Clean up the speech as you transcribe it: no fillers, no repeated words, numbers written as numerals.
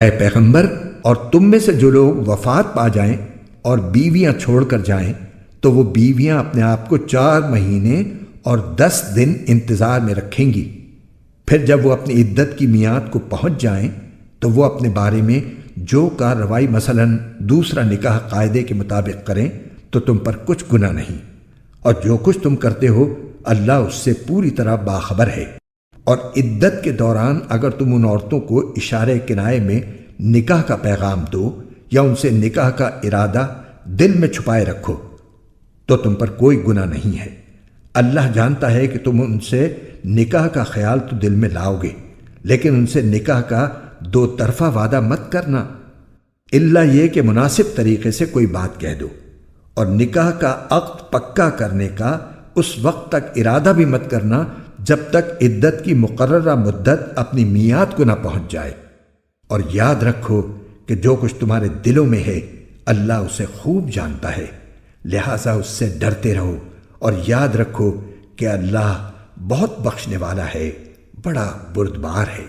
اے پیغمبر، اور تم میں سے جو لوگ وفات پا جائیں اور بیویاں چھوڑ کر جائیں تو وہ بیویاں اپنے آپ کو 4 مہینے اور 10 دن انتظار میں رکھیں گی۔ پھر جب وہ اپنی عدت کی میعاد کو پہنچ جائیں تو وہ اپنے بارے میں جو کارروائی مثلاً دوسرا نکاح قاعدے کے مطابق کریں تو تم پر کچھ گناہ نہیں، اور جو کچھ تم کرتے ہو اللہ اس سے پوری طرح باخبر ہے۔ اور عدت کے دوران اگر تم ان عورتوں کو اشارے کنائے میں نکاح کا پیغام دو یا ان سے نکاح کا ارادہ دل میں چھپائے رکھو تو تم پر کوئی گناہ نہیں ہے۔ اللہ جانتا ہے کہ تم ان سے نکاح کا خیال تو دل میں لاؤ گے، لیکن ان سے نکاح کا 2 طرفہ وعدہ مت کرنا، الا یہ کہ مناسب طریقے سے کوئی بات کہہ دو، اور نکاح کا عقد پکا کرنے کا اس وقت تک ارادہ بھی مت کرنا جب تک عدت کی مقررہ مدت اپنی میعاد کو نہ پہنچ جائے۔ اور یاد رکھو کہ جو کچھ تمہارے دلوں میں ہے اللہ اسے خوب جانتا ہے، لہٰذا اس سے ڈرتے رہو، اور یاد رکھو کہ اللہ بہت بخشنے والا ہے، بڑا بردبار ہے۔